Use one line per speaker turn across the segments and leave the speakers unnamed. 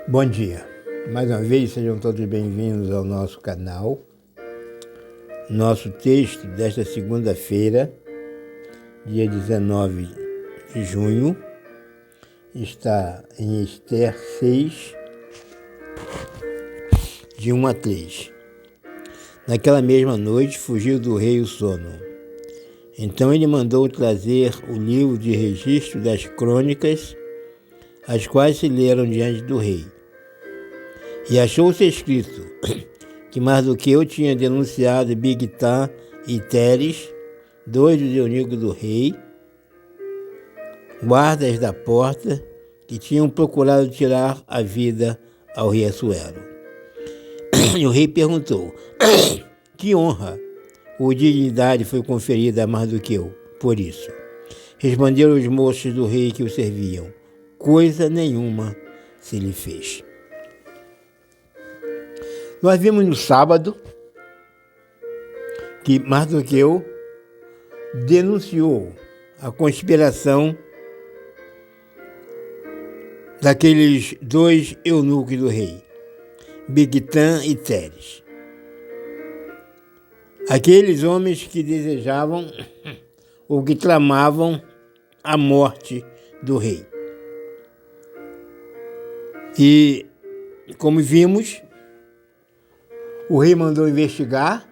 Bom dia. Mais uma vez, sejam todos bem-vindos ao nosso canal. Nosso texto desta segunda-feira, dia 19 de junho, está em Esther 6, de 1 a 3. Naquela mesma noite, fugiu do rei o sono. Então ele mandou trazer o livro de registro das crônicas, as quais se leram diante do rei. E achou-se escrito que Mardoqueu tinha denunciado Bigtã e Teres, dois dos eunucos do rei, guardas da porta, que tinham procurado tirar a vida ao rei Assuero. E o rei perguntou: que honra ou dignidade foi conferida a Mardoqueu por isso? Responderam os moços do rei que o serviam: coisa nenhuma se lhe fez. Nós vimos no sábado que Mardoqueu denunciou a conspiração daqueles dois eunucos do rei, Bigtã e Teres. Aqueles homens que desejavam ou que tramavam a morte do rei. E, como vimos, o rei mandou investigar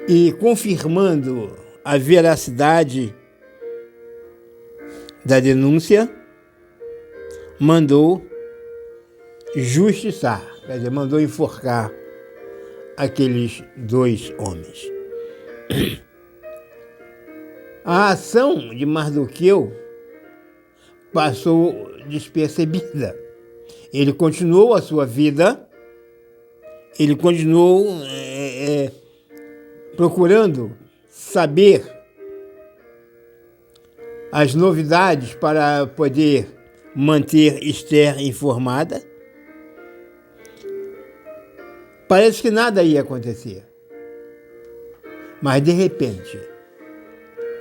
e, confirmando a veracidade da denúncia, mandou justiçar, quer dizer, mandou enforcar aqueles dois homens. A ação de Mardoqueu passou despercebida. Ele continuou a sua vida, ele continuou procurando saber as novidades para poder manter Esther informada. Parece que nada ia acontecer. Mas, de repente,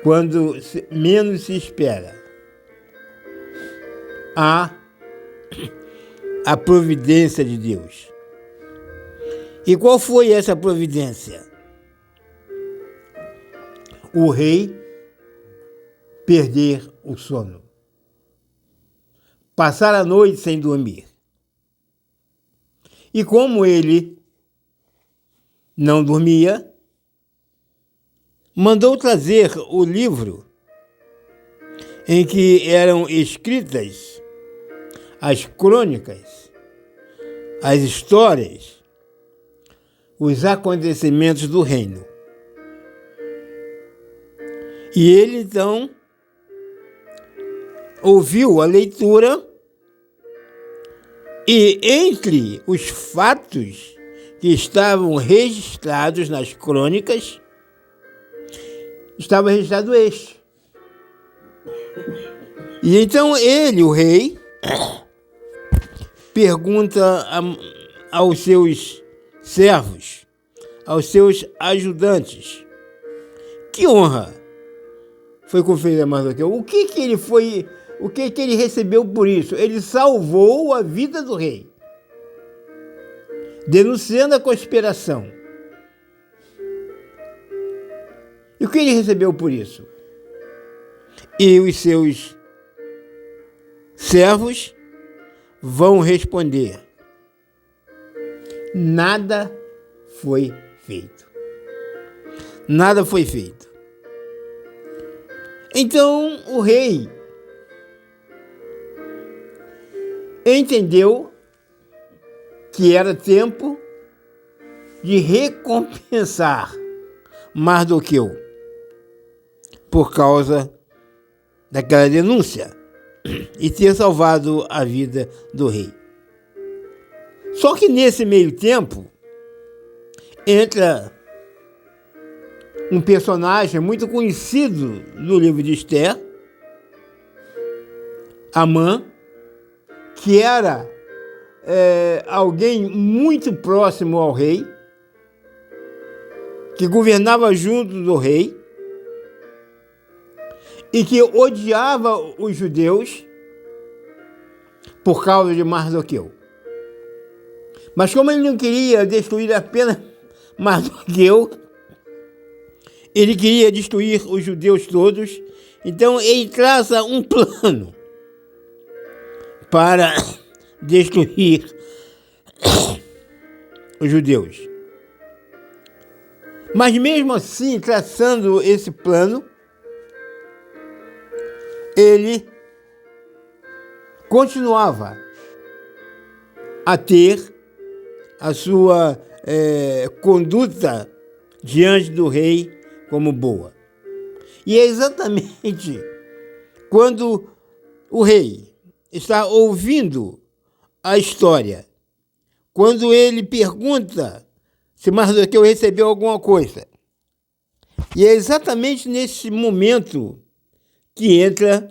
quando menos se espera, há a providência de Deus. E qual foi essa providência? O rei perder o sono. Passar a noite sem dormir. E como ele não dormia, mandou trazer o livro em que eram escritas as crônicas, as histórias, os acontecimentos do reino. E ele, então, ouviu a leitura e, entre os fatos que estavam registrados nas crônicas, estava registrado este. E então ele, o rei, pergunta aos seus servos, aos seus ajudantes: que honra foi conferida a Mardoqueu? O que ele recebeu por isso? Ele salvou a vida do rei, denunciando a conspiração. E o que ele recebeu por isso? E os seus servos vão responder: nada foi feito. Nada foi feito. Então o rei entendeu que era tempo de recompensar Mardoqueu por causa daquela denúncia e ter salvado a vida do rei. Só que nesse meio tempo entra um personagem muito conhecido no livro de Esther, Amã, que era alguém muito próximo ao rei, que governava junto do rei, e que odiava os judeus por causa de Mardoqueu. Mas como ele não queria destruir apenas Mardoqueu, ele queria destruir os judeus todos, então ele traça um plano para destruir os judeus. Mas mesmo assim, traçando esse plano, ele continuava a ter a sua conduta diante do rei como boa. E é exatamente quando o rei está ouvindo a história, quando ele pergunta se Mardoqueu recebeu alguma coisa. E é exatamente nesse momento que entra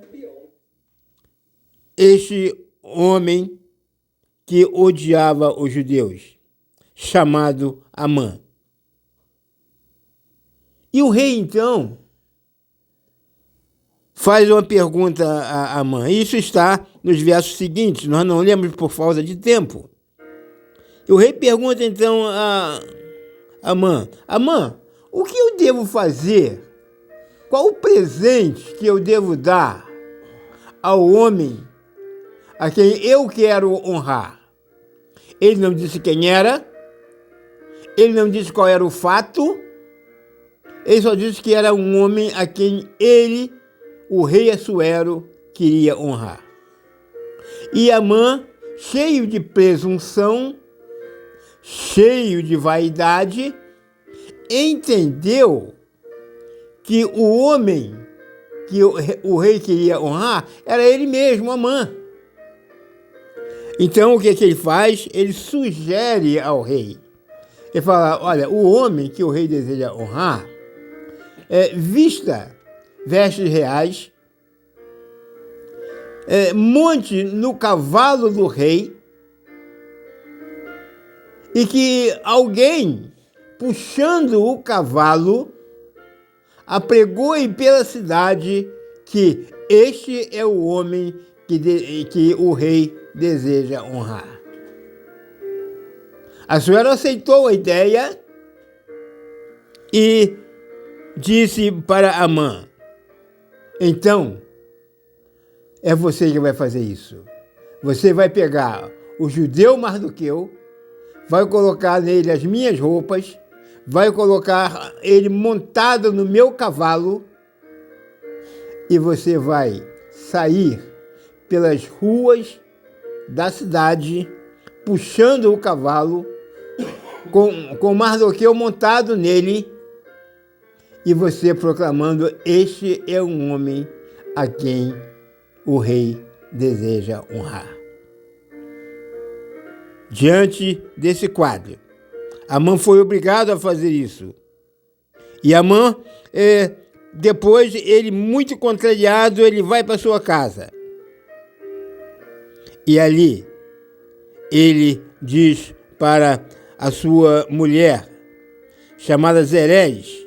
este homem que odiava os judeus, chamado Amã. E o rei, então, faz uma pergunta a Amã. Isso está nos versos seguintes, nós não lemos por falta de tempo. E o rei pergunta, então, a Amã: Amã, o que eu devo fazer? Qual o presente que eu devo dar ao homem a quem eu quero honrar? Ele não disse quem era, ele não disse qual era o fato, ele só disse que era um homem a quem ele, o rei Assuero, queria honrar. E Amã, cheio de presunção, cheio de vaidade, entendeu que o homem que o rei queria honrar era ele mesmo, Amã. Então, o que ele faz? Ele sugere ao rei. Ele fala: olha, o homem que o rei deseja honrar, vista vestes reais, monte no cavalo do rei, e que alguém, puxando o cavalo, apregoe pela cidade que este é o homem que o rei deseja honrar. Assuero aceitou a ideia e disse para Amã: então, é você que vai fazer isso. Você vai pegar o judeu Mardoqueu, vai colocar nele as minhas roupas, vai colocar ele montado no meu cavalo e você vai sair pelas ruas da cidade, puxando o cavalo, com Mardoqueu montado nele, e você proclamando: este é um homem a quem o rei deseja honrar. Diante desse quadro, Amã foi obrigado a fazer isso. E Amã, depois, ele muito contrariado, ele vai para sua casa. E ali, ele diz para a sua mulher, chamada Zeresh,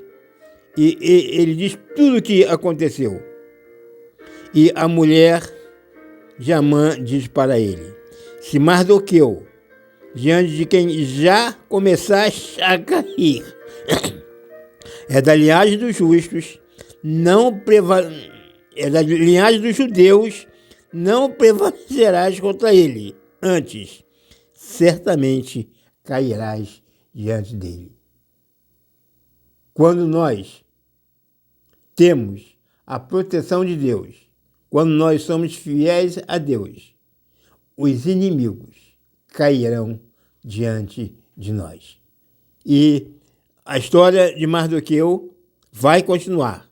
e ele diz tudo o que aconteceu. E a mulher de Amã diz para ele: se Mardoqueu, diante de quem já começaste a cair, é da linhagem dos justos, é da linhagem dos judeus, não prevalecerás contra ele. Antes, certamente cairás diante dele. Quando nós temos a proteção de Deus, quando nós somos fiéis a Deus, os inimigos cairão diante de nós. E a história de Mardoqueu vai continuar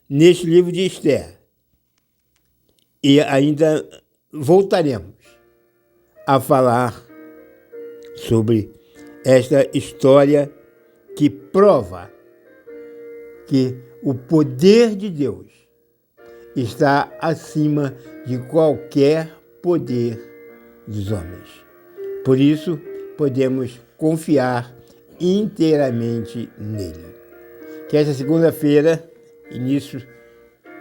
neste livro de Esther. E ainda voltaremos a falar sobre esta história que prova que o poder de Deus está acima de qualquer poder dos homens. Por isso, podemos confiar inteiramente nele. Que esta segunda-feira, início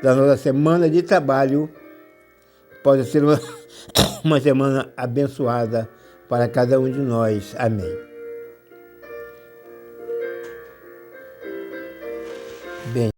da nossa semana de trabalho possa ser uma semana abençoada para cada um de nós. Amém. Bem.